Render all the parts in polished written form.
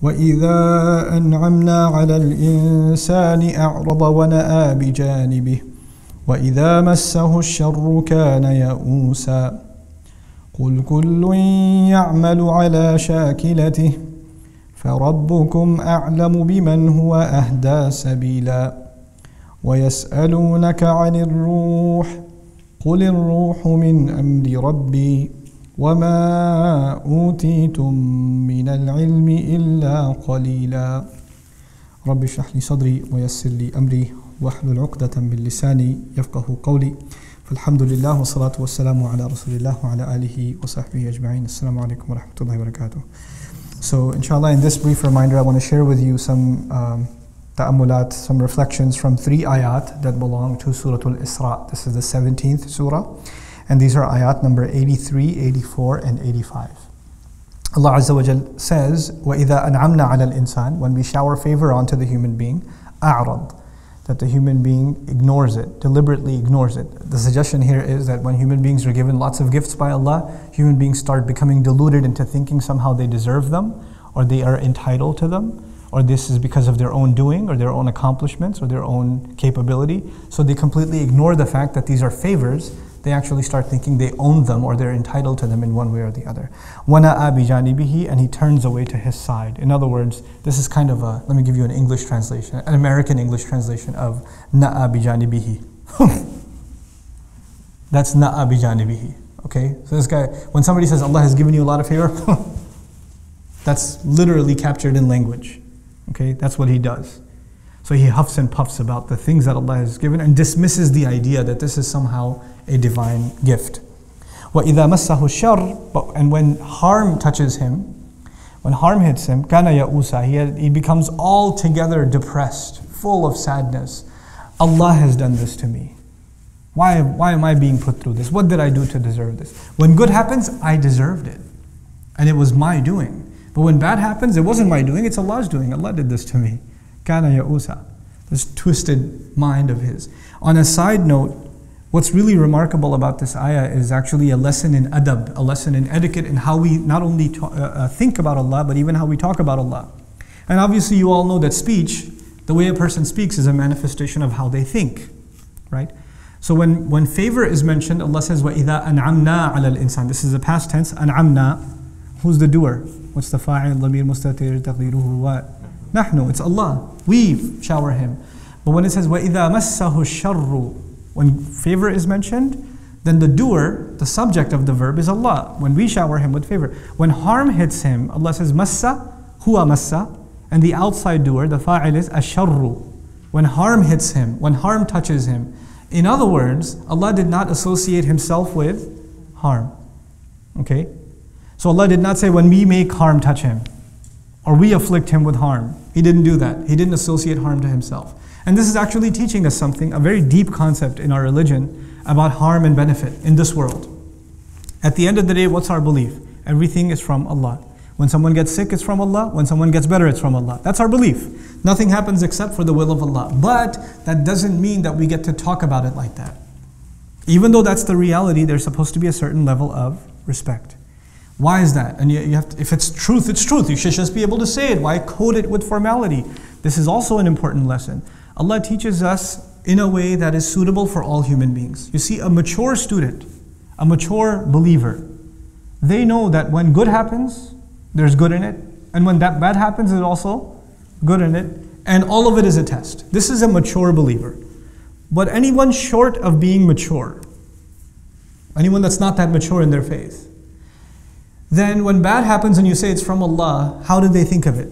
وإذا أنعمنا على الإنسان أعرض ونأى بجانبه وإذا مسه الشر كان يئوسا قل كل يعمل على شاكلته فربكم أعلم بمن هو أهدى سبيلا ويسألونك عن الروح قل الروح من أمر ربي وما أوتيتم من العلم إلا قليلا رب اشرح لي صدري ويسر لي أمري واحلل عقدة من لساني يفقه قولي فالحمد لله والصلاة والسلام على رسول الله وعلى آله وصحبه أجمعين السلام عليكم ورحمة الله وبركاته. So inshallah, in this brief reminder, I want to share with you some ta'ammulat, some reflections from 3 ayat that belong to Surah Al-Isra. This is the 17th surah, and these are ayat number 83, 84, and 85. Allah Azza wa Jal says, وَإِذَا أَنْعَمْنَا عَلَى الْإِنسَانِ when we shower favor onto the human being, أَعْرَض that the human being ignores it, deliberately ignores it. The suggestion here is that when human beings are given lots of gifts by Allah, human beings start becoming deluded into thinking somehow they deserve them, or they are entitled to them, or this is because of their own doing, or their own accomplishments, or their own capability. So they completely ignore the fact that these are favors. They actually start thinking they own them, or they're entitled to them in one way or the other. وَنَأَى بِجَانِبِهِ and he turns away to his side. In other words, this is kind of a, let me give you an English translation, an American English translation of نَأَى بِجَانِبِهِ. That's نَأَى بِجَانِبِهِ. Okay? So this guy, when somebody says Allah has given you a lot of favor, that's literally captured in language. Okay? That's what he does. So he huffs and puffs about the things that Allah has given and dismisses the idea that this is somehow a divine gift. وَإِذَا مَسَّهُ الشَّرُّ and when harm touches him, when harm hits him, كَانَ يَئُوسًا he becomes altogether depressed, full of sadness. Allah has done this to me. Why am I being put through this? What did I do to deserve this? When good happens, I deserved it. And it was my doing. But when bad happens, it wasn't my doing, it's Allah's doing. Allah did this to me. كَانَ يَئُوسًا this twisted mind of his. On a side note, what's really remarkable about this ayah is actually a lesson in adab, a lesson in etiquette, in how we not only think about Allah, but even how we talk about Allah. And obviously you all know that speech, the way a person speaks is a manifestation of how they think, right? So when favor is mentioned, Allah says, وَإِذَا أَنْعَمْنَا عَلَى الْإِنسَانِ this is the past tense, أَنْعَمْنَا. Who's the doer? What's the fa'il? ضمير مستتر تقديره what? نحن, it's Allah. We shower him. But when it says وَإِذَا مَسَّهُ الشَّرُّ when favor is mentioned, then the doer, the subject of the verb is Allah. When we shower him with favor. When harm hits him, Allah says massa, huwa massa, and the outside doer, the fa'il is asharru. When harm hits him, when harm touches him. In other words, Allah did not associate himself with harm. Okay? So Allah did not say when we make harm touch him, or we afflict him with harm. He didn't do that. He didn't associate harm to himself. And this is actually teaching us something, a very deep concept in our religion about harm and benefit in this world. At the end of the day, what's our belief? Everything is from Allah. When someone gets sick, it's from Allah. When someone gets better, it's from Allah. That's our belief. Nothing happens except for the will of Allah. But that doesn't mean that we get to talk about it like that. Even though that's the reality, there's supposed to be a certain level of respect. Why is that? And you have to, if it's truth, it's truth. You should just be able to say it. Why code it with formality? This is also an important lesson. Allah teaches us in a way that is suitable for all human beings. You see, a mature student, a mature believer, they know that when good happens, there's good in it. And when that bad happens, there's also good in it. And all of it is a test. This is a mature believer. But anyone short of being mature, anyone that's not that mature in their faith, then when bad happens and you say it's from Allah, how do they think of it?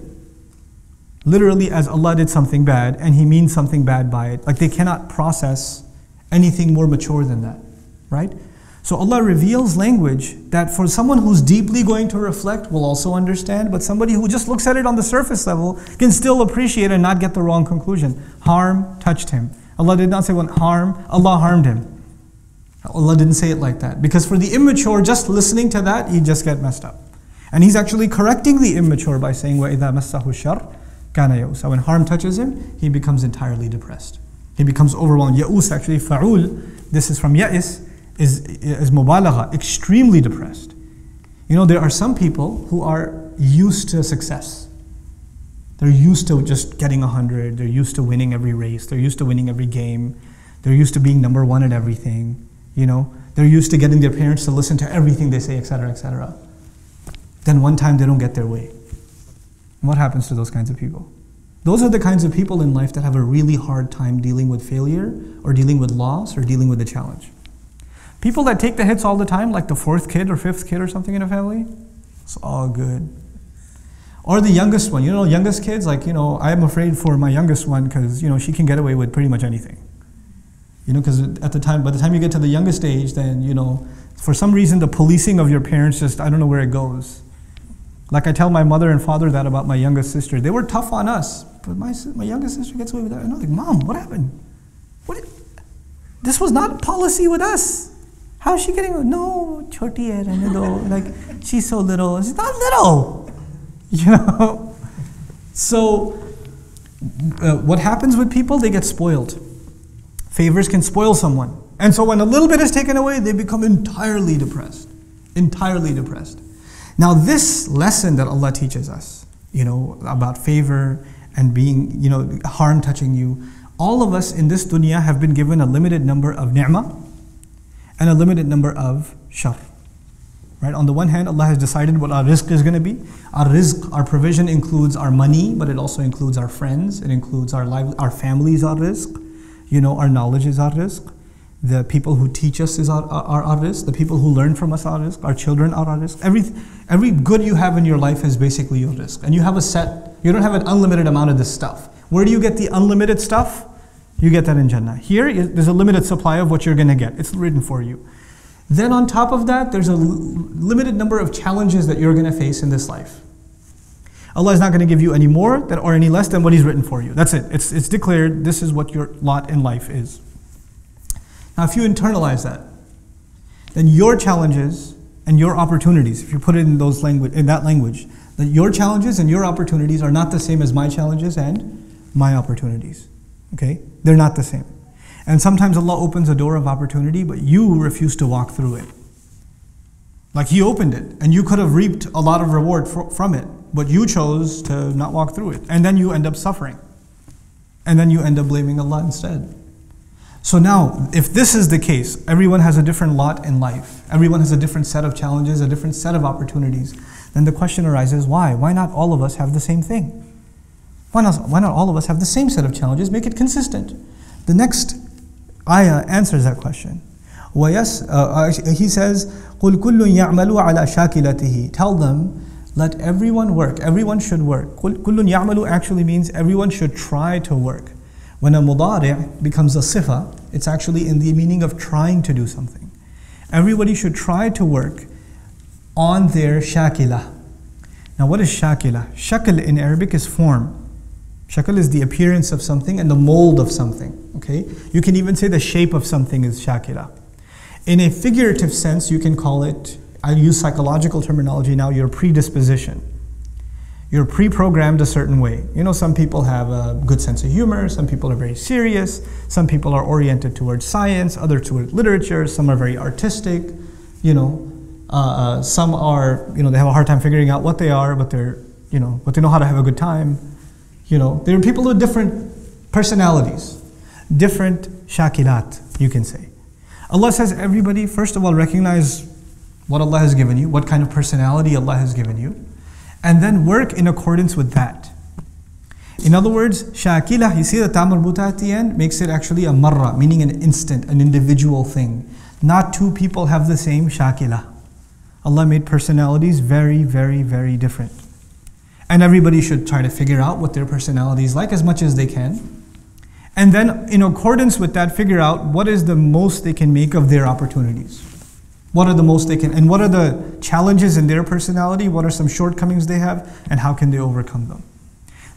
Literally as Allah did something bad and He means something bad by it. Like they cannot process anything more mature than that, right? So Allah reveals language that for someone who's deeply going to reflect will also understand, but somebody who just looks at it on the surface level can still appreciate and not get the wrong conclusion. Harm touched him. Allah did not say when Allah harmed him. Allah didn't say it like that. Because for the immature, just listening to that, you just get messed up. And He's actually correcting the immature by saying, وَإِذَا مَسَّهُ الشَّرُّ كَانَ يَئُوسًا when harm touches him, he becomes entirely depressed. He becomes overwhelmed. Ya'us, actually, fa'ul, this is from ya'is, is mubalagha, extremely depressed. You know, there are some people who are used to success. They're used to just getting 100. They're used to winning every race. They're used to winning every game. They're used to being number one at everything. They're used to getting their parents to listen to everything they say, etc., etc. Then one time they don't get their way. What happens to those kinds of people? Those are the kinds of people in life that have a really hard time dealing with failure, or dealing with loss, or dealing with a challenge. People that take the hits all the time, like the fourth kid or fifth kid or something in a family, it's all good. Or the youngest one, youngest kids, I'm afraid for my youngest one because, she can get away with pretty much anything. Because by the time you get to the youngest age, then, for some reason the policing of your parents just, I don't know where it goes. Like I tell my mother and father that about my youngest sister. They were tough on us, but my youngest sister gets away with that. And I'm like, Mom, what happened? This was not policy with us. How is she getting away? No, choti hai, rehne do. Like, she's so little. She's not little. So, what happens with people? They get spoiled. Favors can spoil someone. And so when a little bit is taken away, they become entirely depressed. Entirely depressed. Now this lesson that Allah teaches us, about favor and being, harm touching you, all of us in this dunya have been given a limited number of ni'mah and a limited number of shar. Right? On the one hand, Allah has decided what our rizq is going to be. Our rizq, our provision includes our money, but it also includes our friends. It includes our families, our rizq. Our knowledge is our rizq. The people who teach us is our rizq. The people who learn from us are our rizq. Our children are our rizq. Every good you have in your life is basically your rizq. And you don't have an unlimited amount of this stuff. Where do you get the unlimited stuff? You get that in Jannah. Here, there's a limited supply of what you're going to get. It's written for you. Then on top of that, there's a limited number of challenges that you're going to face in this life. Allah is not going to give you any more or any less than what He's written for you. That's it. It's declared. This is what your lot in life is. Now, if you internalize that, then your challenges and your opportunities, if you put it in that language, that your challenges and your opportunities are not the same as my challenges and my opportunities. Okay? They're not the same. And sometimes Allah opens a door of opportunity, but you refuse to walk through it. Like He opened it, and you could have reaped a lot of reward from it, but you chose to not walk through it. And then you end up suffering. And then you end up blaming Allah instead. So now, if this is the case, everyone has a different lot in life. Everyone has a different set of challenges, a different set of opportunities. Then the question arises, why? Why not all of us have the same thing? Why not all of us have the same set of challenges? Make it consistent. The next ayah answers that question. He says, قُلْ كُلٌّ يَعْمَلُ عَلَى شَاكِلَتِهِ. Tell them, let everyone work. Everyone should work. كُلٌّ يَعْمَلُ actually means everyone should try to work. When a mudari' becomes a sifa, it's actually in the meaning of trying to do something. Everybody should try to work on their shakila. Now what is shakila? Shakl in Arabic is form. Shakl is the appearance of something and the mold of something. Okay? You can even say the shape of something is shakila. In a figurative sense, you can call it, I use psychological terminology now, your predisposition. You're pre-programmed a certain way. Some people have a good sense of humor, some people are very serious, some people are oriented towards science, others towards literature, some are very artistic, some are, they have a hard time figuring out what they are, but but they know how to have a good time. There are people with different personalities, different shakilat, you can say. Allah says everybody, first of all, recognize what Allah has given you, what kind of personality Allah has given you, and then work in accordance with that. In other words, shakila, you see the ta marbuta at the end, makes it actually a marra, meaning an instant, an individual thing. Not two people have the same shakila. Allah made personalities very, very, very different. And everybody should try to figure out what their personality is like as much as they can. And then in accordance with that, figure out what is the most they can make of their opportunities. What are the most they can, and what are the challenges in their personality, what are some shortcomings they have, and how can they overcome them.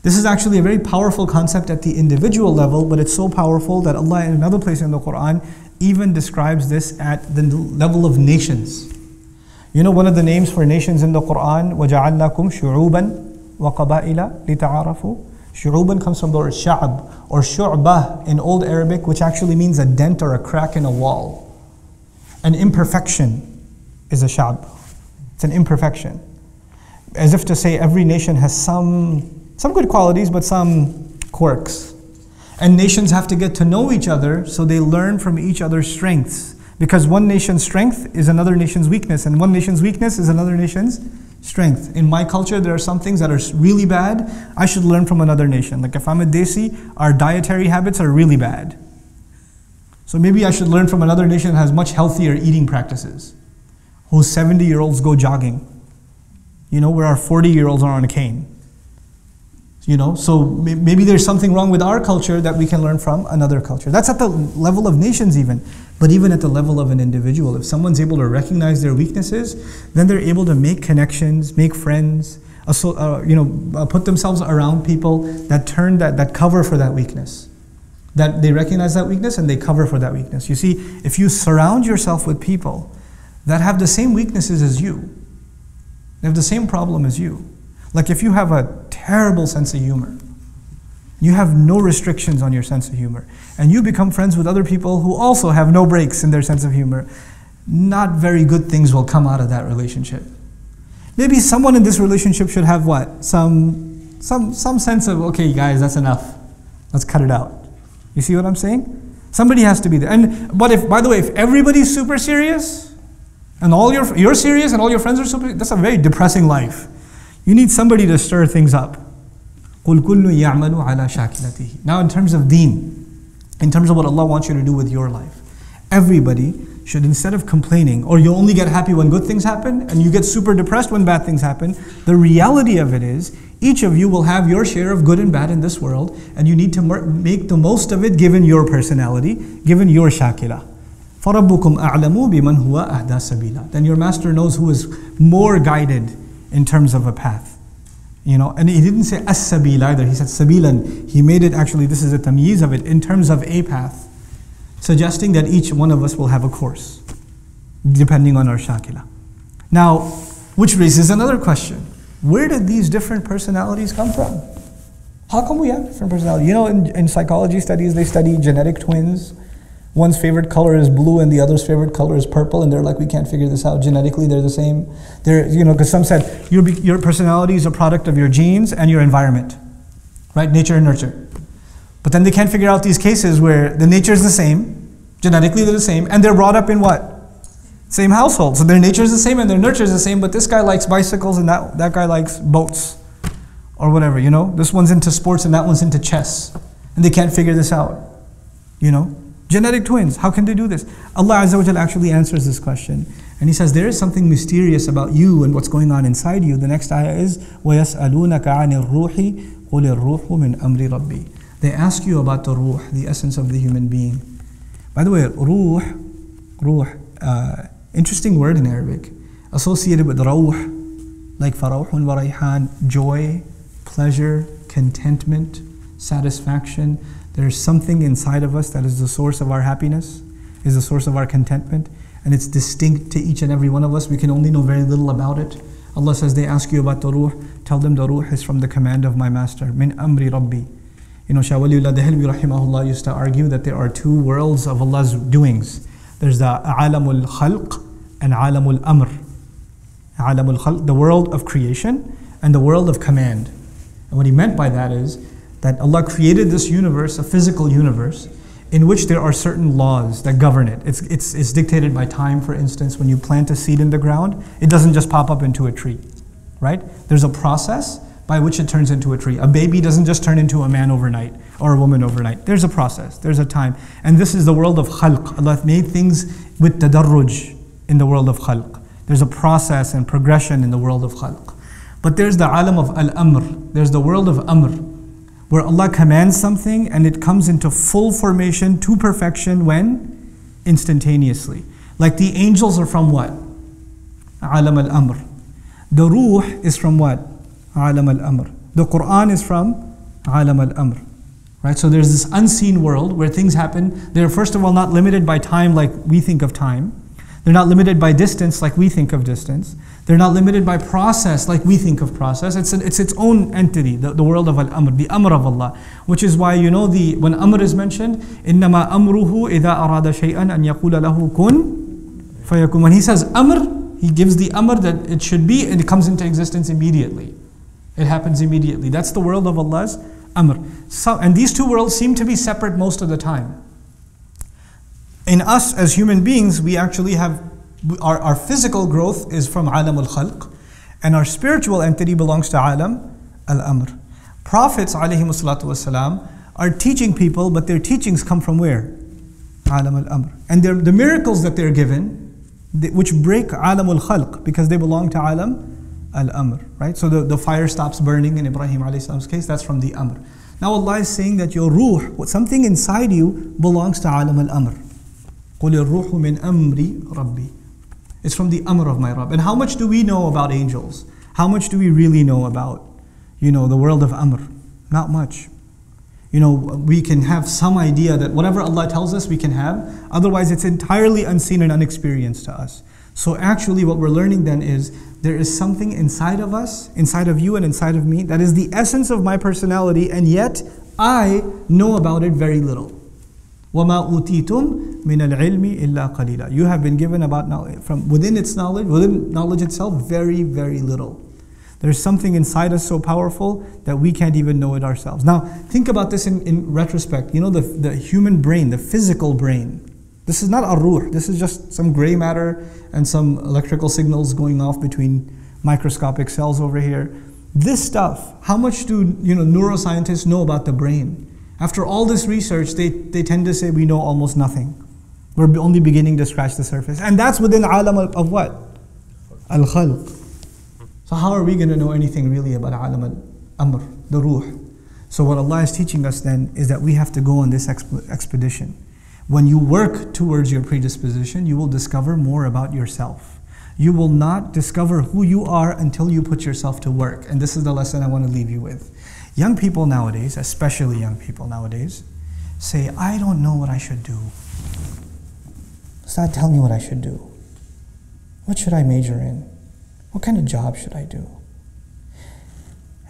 This is actually a very powerful concept at the individual level, but it's so powerful that Allah in another place in the Quran even describes this at the level of nations. One of the names for nations in the Quran, وَجَعَلْنَاكُمْ شُعُوبًا وَقَبَائِلَ لِتَعَارَفُوا. Shu'uban comes from the word sha'ab or shu'bah in Old Arabic, which actually means a dent or a crack in a wall. An imperfection is a sha'b. It's an imperfection. As if to say every nation has some Some good qualities, but some quirks. And nations have to get to know each other so they learn from each other's strengths. Because one nation's strength is another nation's weakness, and one nation's weakness is another nation's strength. In my culture, there are some things that are really bad. I should learn from another nation. Like if I'm a Desi, our dietary habits are really bad. So maybe I should learn from another nation that has much healthier eating practices, whose 70-year-olds go jogging, where our 40-year-olds are on a cane. So maybe there's something wrong with our culture that we can learn from another culture. That's at the level of nations even. But even at the level of an individual, if someone's able to recognize their weaknesses, then they're able to make connections, make friends, put themselves around people that cover for that weakness. That they recognize that weakness and they cover for that weakness. You see, if you surround yourself with people that have the same weaknesses as you, they have the same problem as you. Like if you have a terrible sense of humor, you have no restrictions on your sense of humor, and you become friends with other people who also have no breaks in their sense of humor, not very good things will come out of that relationship. Maybe someone in this relationship should have what? Some sense of, okay guys, that's enough. Let's cut it out. You see what I'm saying? Somebody has to be there. But by the way, if everybody's super serious, and you're serious and all your friends are super, that's a very depressing life. You need somebody to stir things up. قُلْ كُلُّ يَعْمَلُ عَلَى شَاكِلَتِهِ. Now in terms of deen, in terms of what Allah wants you to do with your life, everybody should, instead of complaining, or you only get happy when good things happen, and you get super depressed when bad things happen, the reality of it is, each of you will have your share of good and bad in this world, and you need to make the most of it given your personality, given your shakila. فَرَبُّكُمْ أَعْلَمُ بِمَنْ هُوَ أَهْدَى سَبِيلًا. Then your master knows who is more guided in terms of a path. And he didn't say as-sabil either, he said sabilan. He made it actually, this is a tamyiz of it, in terms of a path, suggesting that each one of us will have a course, depending on our shakila. Now, which raises another question. Where did these different personalities come from? How come we have different personalities? In psychology studies, they study genetic twins. One's favorite color is blue and the other's favorite color is purple, and they're like, we can't figure this out. Genetically, they're the same. Because some said your personality is a product of your genes and your environment, right? Nature and nurture. But then they can't figure out these cases where the nature is the same, genetically they're the same, and they're brought up in what? Same household. So their nature is the same and their nurture is the same, but this guy likes bicycles and that guy likes boats, or whatever. This one's into sports and that one's into chess, and they can't figure this out. Genetic twins, how can they do this? Allah Azza wa Jalla actually answers this question. And He says, there is something mysterious about you and what's going on inside you. The next ayah is, وَيَسْأَلُونَكَ عَنِ الرُّوحِ قُلِ الرُّوحُ مِنْ أَمْرِ رَبِّي. They ask you about the ruh, the essence of the human being. By the way, ruh, interesting word in Arabic, associated with rawh, like farawhun wa rayhan, joy, pleasure, contentment, satisfaction. There's something inside of us that is the source of our happiness, is the source of our contentment, and it's distinct to each and every one of us. We can only know very little about it. Allah says, they ask you about the ruh, tell them the ruh is from the command of my master, min amri rabbi. Shah Waliullah Dehelvi rahimahullah used to argue that there are two worlds of Allah's doings. There's the alamul khalq and alamul amr. Alamul khalq, the world of creation, and the world of command. And what he meant by that is that Allah created this universe, a physical universe, in which there are certain laws that govern it. It's dictated by time, for instance. When you plant a seed in the ground, it doesn't just pop up into a tree, right? There's a process by which it turns into a tree. A baby doesn't just turn into a man overnight or a woman overnight. There's a process, there's a time. And this is the world of khalq. Allah made things with tadarruj in the world of khalq. There's a process and progression in the world of khalq. But there's the alam of al-amr. There's the world of amr, where Allah commands something and it comes into full formation to perfection when? Instantaneously. Like the angels are from what? Alam al-amr. The ruh is from what? Alam al-amr. The Quran is from Alam al-amr. Right? So there's this unseen world where things happen. They're first of all not limited by time like we think of time. They're not limited by distance like we think of distance. They're not limited by process like we think of process. It's its own entity, the world of al-amr, the amr of Allah. Which is why, when amr is mentioned, إِنَّمَا أَمْرُهُ إِذَا أَرَادَ شَيْئًا أَنْ يَقُولَ لَهُ كُنْ فَيَكُنْ. When He says amr, He gives the amr that it should be, and it comes into existence immediately. It happens immediately. That's the world of Allah's amr. And these two worlds seem to be separate most of the time. In us as human beings, we actually have, our physical growth is from alam al-khalq, and our spiritual entity belongs to alam al-amr. Prophets alayhimu salatu wasalam are teaching people, but their teachings come from where? Alam al-amr. And the miracles that they're given, which break alam al-khalq, because they belong to alam al-amr, right? So the fire stops burning in Ibrahim alayhi salam's case, that's from the amr. Now Allah is saying that your ruh, something inside you, belongs to alam al-amr. قُلِ الرُّوحُ مِنْ أَمْرِ رَبِّي. It's from the amr of my Rabb. And how much do we know about angels? How much do we really know about, the world of amr? Not much. We can have some idea that whatever Allah tells us we can have, otherwise it's entirely unseen and unexperienced to us. So actually what we're learning then is, there is something inside of us, inside of you and inside of me, that is the essence of my personality, and yet I know about it very little. وَمَا أُوتِيتُم مِّنَ الْعِلْمِ إِلَّا قَلِيلًا. You have been given about knowledge, from within its knowledge, within knowledge itself, very, very little. There's something inside us so powerful that we can't even know it ourselves. Now, think about this in retrospect. The human brain, the physical brain. This is not a ruh. This is just some gray matter and some electrical signals going off between microscopic cells over here. This stuff, how much do neuroscientists know about the brain? After all this research, they tend to say we know almost nothing. We're only beginning to scratch the surface. And that's within alam of what? Al-khalq. So how are we going to know anything really about alam al-amr, the ruh? So what Allah is teaching us then is that we have to go on this expedition. When you work towards your predisposition, you will discover more about yourself. You will not discover who you are until you put yourself to work. And this is the lesson I want to leave you with. Young people nowadays, especially young people nowadays, say, I don't know what I should do. Ustad, tell me what I should do. What should I major in? What kind of job should I do?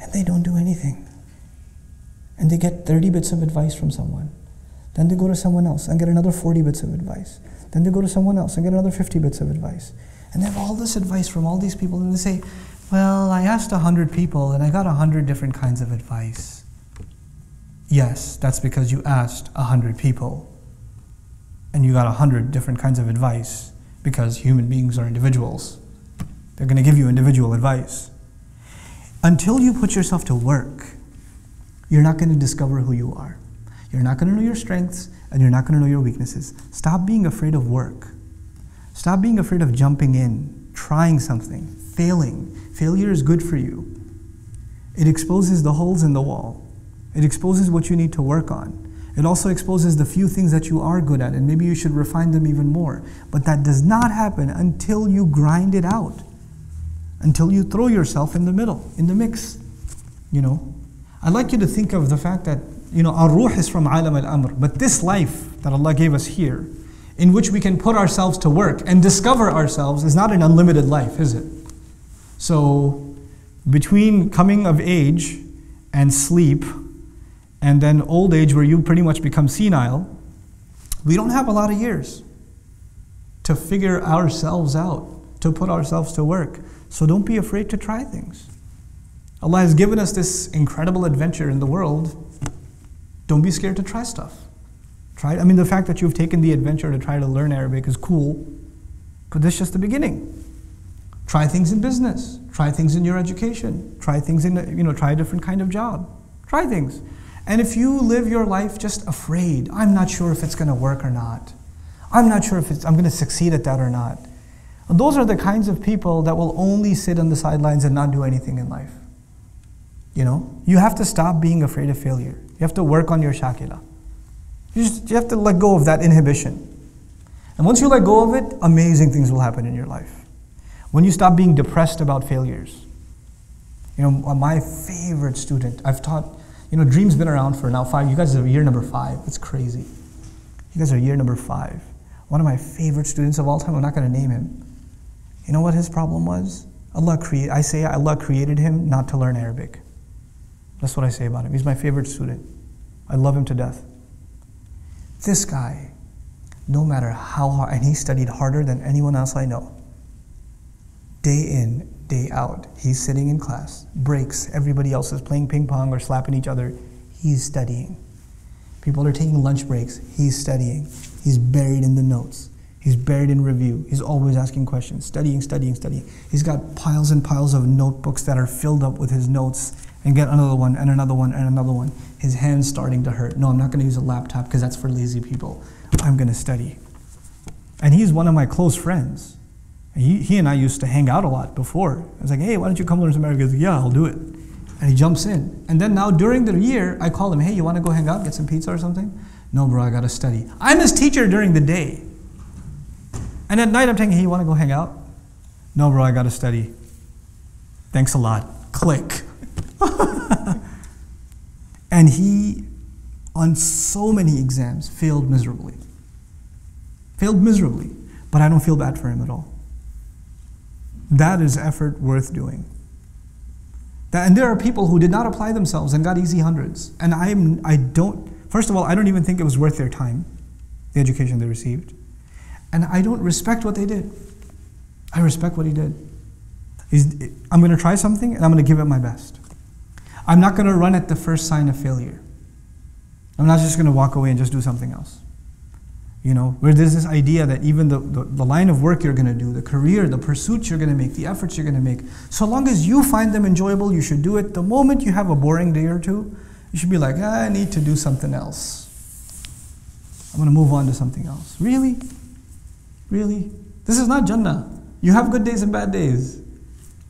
And they don't do anything. And they get 30 bits of advice from someone. Then they go to someone else and get another 40 bits of advice. Then they go to someone else and get another 50 bits of advice. And they have all this advice from all these people, and they say, well, I asked 100 people and I got 100 different kinds of advice. Yes, that's because you asked 100 people and you got 100 different kinds of advice, because human beings are individuals. They're going to give you individual advice. Until you put yourself to work, you're not going to discover who you are. You're not going to know your strengths, and you're not going to know your weaknesses. Stop being afraid of work. Stop being afraid of jumping in, trying something, failing. Failure is good for you. It exposes the holes in the wall. It exposes what you need to work on. It also exposes the few things that you are good at, and maybe you should refine them even more. But that does not happen until you grind it out, until you throw yourself in the middle, in the mix. I'd like you to think of the fact that our ruh is from alam al-amr, but this life that Allah gave us here, in which we can put ourselves to work and discover ourselves, is not an unlimited life, is it? So between coming of age and sleep, and then old age where you pretty much become senile, we don't have a lot of years to figure ourselves out, to put ourselves to work. So don't be afraid to try things. Allah has given us this incredible adventure in the world. Don't be scared to try stuff. The fact that you've taken the adventure to try to learn Arabic is cool, but this is just the beginning. Try things in business. Try things in your education. Try things in, try a different kind of job. Try things. And if you live your life just afraid, I'm not sure if it's going to work or not. I'm not sure if I'm going to succeed at that or not. Those are the kinds of people that will only sit on the sidelines and not do anything in life. You have to stop being afraid of failure. You have to work on your shakila. You have to let go of that inhibition. And once you let go of it, amazing things will happen in your life. When you stop being depressed about failures. My favorite student, I've taught, Dream's been around for now 5, you guys are year number 5, it's crazy. You guys are year number 5. One of my favorite students of all time, I'm not going to name him. You know what his problem was? Allah created him not to learn Arabic. That's what I say about him. He's my favorite student. I love him to death. This guy, no matter how hard, and he studied harder than anyone else I know. Day in, day out. He's sitting in class, breaks, everybody else is playing ping pong or slapping each other. He's studying. People are taking lunch breaks. He's studying. He's buried in the notes. He's buried in review. He's always asking questions, studying. He's got piles and piles of notebooks that are filled up with his notes, and get another one and another one and another one. His hand's starting to hurt. No, I'm not going to use a laptop because that's for lazy people. I'm going to study. And he's one of my close friends. He and I used to hang out a lot before. I was like, hey, why don't you come learn some Arabic? He goes, yeah, I'll do it. And he jumps in. And then now during the year, I call him, hey, you want to go hang out, get some pizza or something? No, bro, I got to study. I'm his teacher during the day. And at night, I'm telling him, hey, you want to go hang out? No, bro, I got to study. Thanks a lot. Click. And he, on so many exams, failed miserably. But I don't feel bad for him at all. That is effort worth doing. And there are people who did not apply themselves and got easy hundreds. And first of all, I don't even think it was worth their time, the education they received. And I don't respect what they did. I respect what he did. I'm going to try something and I'm going to give it my best. I'm not going to run at the first sign of failure. I'm not just going to walk away and just do something else. You know, where there's this idea that even the line of work you're going to do, the career, the pursuits you're going to make, the efforts you're going to make, so long as you find them enjoyable, you should do it. The moment you have a boring day or two, you should be like, I need to do something else. I'm going to move on to something else. Really? Really? This is not Jannah. You have good days and bad days.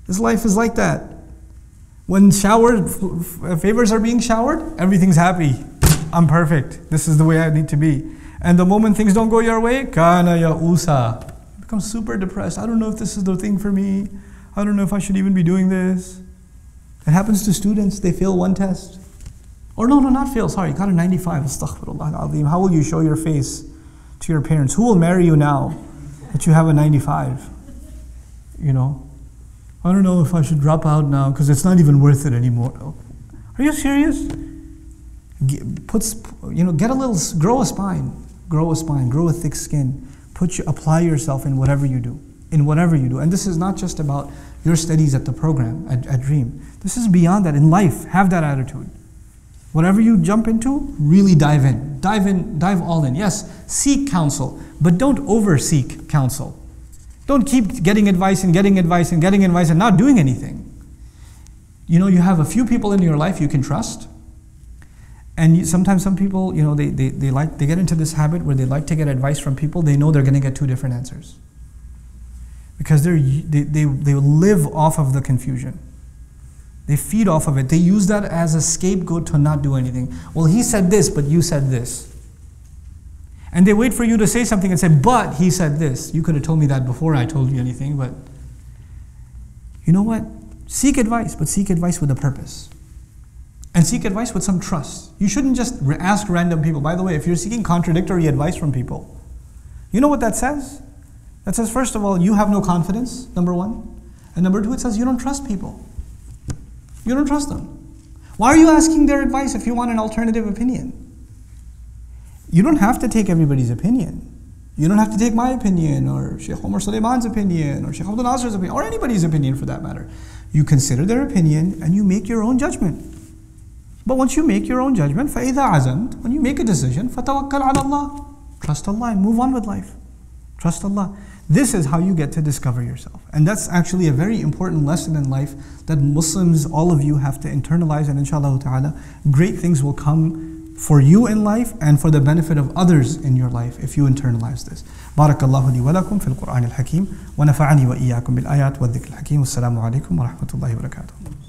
This life is like that. When favors are being showered, everything's happy. I'm perfect. This is the way I need to be. And the moment things don't go your way, kana ya'usa. You become super depressed. I don't know if this is the thing for me. I don't know if I should even be doing this. It happens to students. They fail one test. Or no, not fail. Sorry, got a 95. Astaghfirullah al-azim. How will you show your face to your parents? Who will marry you now that you have a 95? You know? I don't know if I should drop out now because it's not even worth it anymore. Are you serious? Grow a spine. Grow a thick skin. Apply yourself in whatever you do. And this is not just about your studies at the program, at Dream. This is beyond that. In life, have that attitude. Whatever you jump into, really dive in. Dive all in. Yes, seek counsel, but don't over-seek counsel. Don't keep getting advice and not doing anything. You know, you have a few people in your life you can trust. And sometimes some people, you know, they get into this habit where they like to get advice from people. They know they're going to get two different answers. Because they live off of the confusion. They feed off of it. They use that as a scapegoat to not do anything. Well, he said this, but you said this. And they wait for you to say something and say, but he said this. You could have told me that before I told you anything, but you know what? Seek advice, but seek advice with a purpose. And seek advice with some trust. You shouldn't just ask random people. By the way, if you're seeking contradictory advice from people, you know what that says? That says, first of all, you have no confidence, number one. And number two, it says you don't trust people. You don't trust them. Why are you asking their advice if you want an alternative opinion? You don't have to take everybody's opinion. You don't have to take my opinion, or Sheikh Omar Sulaiman's opinion, or Sheikh Abdul Nasir's opinion, or anybody's opinion for that matter. You consider their opinion and you make your own judgment. But once you make your own judgment, فَإِذَا عَزَمْتَ, when you make a decision, فَتَوَكَّلْ عَلَى اللَّهِ, trust Allah and move on with life. Trust Allah. This is how you get to discover yourself. And that's actually a very important lesson in life that Muslims, all of you, have to internalize, and inshallah ta'ala, great things will come for you in life and for the benefit of others in your life if you internalize this. Barakallahu li wa lakum fil Qur'an al-Hakim wa nafa'ani wa iyyakum bil ayat wa dhikr al-Hakim. Wassalamu alaikum wa rahmatullahi wa barakatuh.